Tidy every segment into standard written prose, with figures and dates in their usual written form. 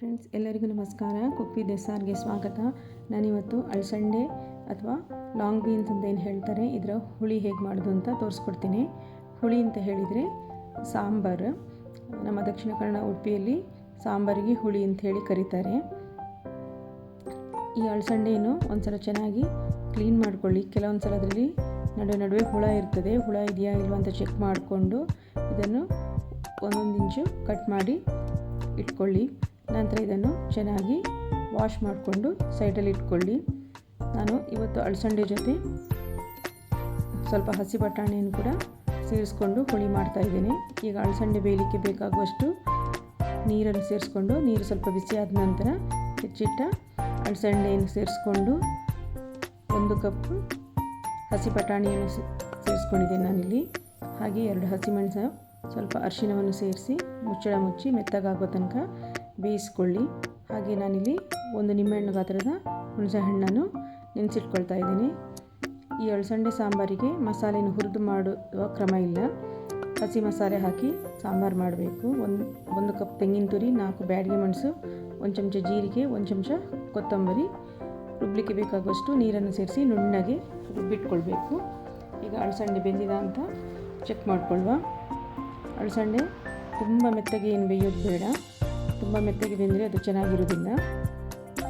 Friends, ಎಲ್ಲರಿಗೂ ನಮಸ್ಕಾರ. ಕುಪ್ಪಿ ದೇಸಾರ್ಗೆ ಸ್ವಾಗತ. ನಾನಿವತ್ತು ಅಳಸಂಡೆ ಅಥವಾ ಲಾಂಗ್ ಬೀನ್ಸ್ ಅಂತ ಏನು ಹೇಳ್ತಾರೆ, ಇದರ ಹುಳಿ ಹೇಗೆ ಮಾಡೋದು ಅಂತ ತೋರಿಸ್ಕೊಡ್ತೀನಿ. ಹುಳಿ ಅಂತ ಹೇಳಿದರೆ ಸಾಂಬಾರು. ನಮ್ಮ ದಕ್ಷಿಣ ಕನ್ನಡ ಉಡುಪಿಯಲ್ಲಿ ಸಾಂಬಾರಿಗೆ ಹುಳಿ ಅಂತ ಹೇಳಿ ಕರೀತಾರೆ. ಈ ಅಳಸಂಡೆಯನ್ನು ಒಂದ್ಸಲ ಚೆನ್ನಾಗಿ ಕ್ಲೀನ್ ಮಾಡ್ಕೊಳ್ಳಿ. ಕೆಲವೊಂದು ಸಲ ಅದರಲ್ಲಿ ನಡುವೆ ಹುಳ ಇರ್ತದೆ. ಹುಳ ಇದೆಯಾ ಇಲ್ವಾ ಅಂತ ಚೆಕ್ ಮಾಡಿಕೊಂಡು ಇದನ್ನು ಒಂದೊಂದು ಇಂಚು ಕಟ್ ಮಾಡಿ ಇಟ್ಕೊಳ್ಳಿ. ನಂತರ ಇದನ್ನು ಚೆನ್ನಾಗಿ ವಾಶ್ ಮಾಡಿಕೊಂಡು ಸೈಡಲ್ಲಿ ಇಟ್ಕೊಳ್ಳಿ. ನಾನು ಇವತ್ತು ಅಳಸಂಡೆ ಜೊತೆ ಸ್ವಲ್ಪ ಹಸಿ ಬಟಾಣಿಯನ್ನು ಕೂಡ ಸೇರಿಸ್ಕೊಂಡು ಹುಳಿ ಮಾಡ್ತಾಯಿದ್ದೀನಿ. ಈಗ ಅಳಸಂಡೆ ಬೇಯಲಿಕ್ಕೆ ಬೇಕಾಗುವಷ್ಟು ನೀರನ್ನು ಸೇರಿಸ್ಕೊಂಡು, ನೀರು ಸ್ವಲ್ಪ ಬಿಸಿ ಆದ ನಂತರ ಹೆಚ್ಚಿಟ್ಟ ಅಳಸಂಡೆಯನ್ನು ಸೇರಿಸ್ಕೊಂಡು 1 ಕಪ್ ಹಸಿ ಬಟಾಣಿಯನ್ನು ಸೇರಿಸ್ಕೊಂಡಿದ್ದೇನೆ ನಾನಿಲ್ಲಿ. ಹಾಗೆ 2 ಹಸಿಮೆಣಸು, ಸ್ವಲ್ಪ ಅರಿಶಿಣವನ್ನು ಸೇರಿಸಿ ಮುಚ್ಚಳ ಮುಚ್ಚಿ ಮೆತ್ತಗಾಗೋ ತನಕ ಬೇಯಿಸ್ಕೊಳ್ಳಿ. ಹಾಗೆ ನಾನಿಲ್ಲಿ 1 ನಿಂಬೆಹಣ್ಣು ಗಾತ್ರದ ಹುಣಸೆ ಹಣ್ಣನ್ನು ನೆನೆಸಿಟ್ಕೊಳ್ತಾ ಇದ್ದೀನಿ. ಈ ಅಳಸಂಡೆ ಸಾಂಬಾರಿಗೆ ಮಸಾಲೆಯನ್ನು ಹುರಿದು ಮಾಡುವ ಕ್ರಮ ಇಲ್ಲ. ಹಸಿ ಮಸಾಲೆ ಹಾಕಿ ಸಾಂಬಾರು ಮಾಡಬೇಕು. 1 ಕಪ್ ತೆಂಗಿನ ತುರಿ, 4 ಬ್ಯಾಡಗಿ ಮೆಣಸು, 1 ಚಮಚ ಜೀರಿಗೆ, 1 ಚಮಚ ಕೊತ್ತಂಬರಿ, ರುಬ್ಬಲಿಕ್ಕೆ ಬೇಕಾಗುವಷ್ಟು ನೀರನ್ನು ಸೇರಿಸಿ ನುಣ್ಣಗೆ ರುಬ್ಬಿಟ್ಕೊಳ್ಬೇಕು. ಈಗ ಅಳಸಂಡೆ ಬೆಂದಿದ ಅಂತ ಚೆಕ್ ಮಾಡಿಕೊಳ್ಳುವ. ಅಳಸಂಡೆ ತುಂಬ ಮೆತ್ತಗೆ ಏನು ಬೇಯೋದು ಬೇಡ. ತುಂಬ ಮೆತ್ತಗೆ ಬೆಂದರೆ ಅದು ಚೆನ್ನಾಗಿರೋದಿಲ್ಲ.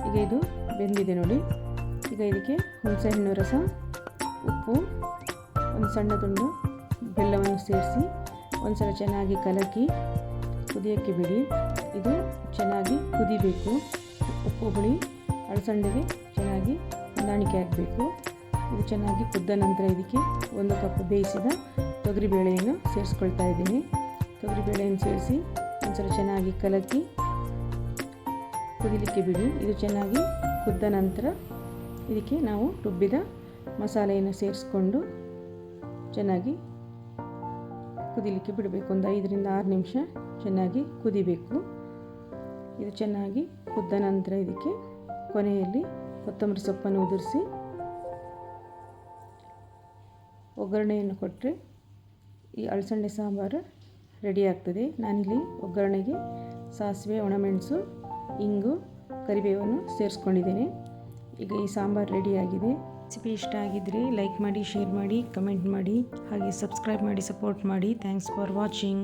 ಈಗ ಇದು ಬೆಂದಿದೆ ನೋಡಿ. ಈಗ ಇದಕ್ಕೆ ಹುಣಸೆಹಣ್ಣು ರಸ, ಉಪ್ಪು, 1 ಸಣ್ಣ ತುಂಡು ಬೆಲ್ಲವನ್ನು ಸೇರಿಸಿ ಒಂದು ಸಲ ಚೆನ್ನಾಗಿ ಕಲಕಿ ಕುದಿಯೋಕ್ಕೆ ಬಿಡಿ. ಇದು ಚೆನ್ನಾಗಿ ಕುದಿಬೇಕು. ಉಪ್ಪು ಹುಳಿ ಅಳಸಂಡೆಗೆ ಚೆನ್ನಾಗಿ ಹೊಂದಾಣಿಕೆ ಆಗಬೇಕು. ಇದು ಚೆನ್ನಾಗಿ ಕುದ್ದ ನಂತರ ಇದಕ್ಕೆ 1 ಕಪ್ ಬೇಯಿಸಿದ ತೊಗರಿಬೇಳೆಯನ್ನು ಸೇರಿಸ್ಕೊಳ್ತಾ ಇದ್ದೀನಿ. ತೊಗರಿಬೇಳೆಯನ್ನು ಸೇರಿಸಿ ಒಂದ್ಸಲ ಚೆನ್ನಾಗಿ ಕಲಕಿ ಕುದಿಲಿಕ್ಕೆ ಬಿಡಿ. ಇದು ಚೆನ್ನಾಗಿ ಕುದ್ದ ನಂತರ ಇದಕ್ಕೆ ನಾವು ರುಬ್ಬಿದ ಮಸಾಲೆಯನ್ನು ಸೇರಿಸ್ಕೊಂಡು ಚೆನ್ನಾಗಿ ಕುದಿಲಿಕ್ಕೆ ಬಿಡಬೇಕು. 1 5 ರಿಂದ 6 ನಿಮಿಷ ಚೆನ್ನಾಗಿ ಕುದಿಬೇಕು. ಇದು ಚೆನ್ನಾಗಿ ಕುದ್ದ ನಂತರ ಇದಕ್ಕೆ ಕೊನೆಯಲ್ಲಿ ಕೊತ್ತಂಬರಿ ಸೊಪ್ಪನ್ನು ಉದುರಿಸಿ ಒಗ್ಗರಣೆಯನ್ನು ಕೊಟ್ಟರೆ ಈ ಅಳಸಂಡೆ ಸಾಂಬಾರು ರೆಡಿ ಆಗ್ತದೆ. ನಾನಿಲ್ಲಿ ಒಗ್ಗರಣೆಗೆ ಸಾಸಿವೆ, ಒಣಮೆಣಸು, ಇಂಗು, ಕರಿಬೇವನ್ನು ಸೇರಿಸ್ಕೊಂಡಿದ್ದೇನೆ. ಈಗ ಈ ಸಾಂಬಾರು ರೆಡಿಯಾಗಿದೆ. ರೆಸಿಪಿ ಇಷ್ಟ ಆಗಿದ್ದರೆ ಲೈಕ್ ಮಾಡಿ, ಶೇರ್ ಮಾಡಿ, ಕಮೆಂಟ್ ಮಾಡಿ, ಹಾಗೆ ಸಬ್ಸ್ಕ್ರೈಬ್ ಮಾಡಿ, ಸಪೋರ್ಟ್ ಮಾಡಿ. Thanks for watching.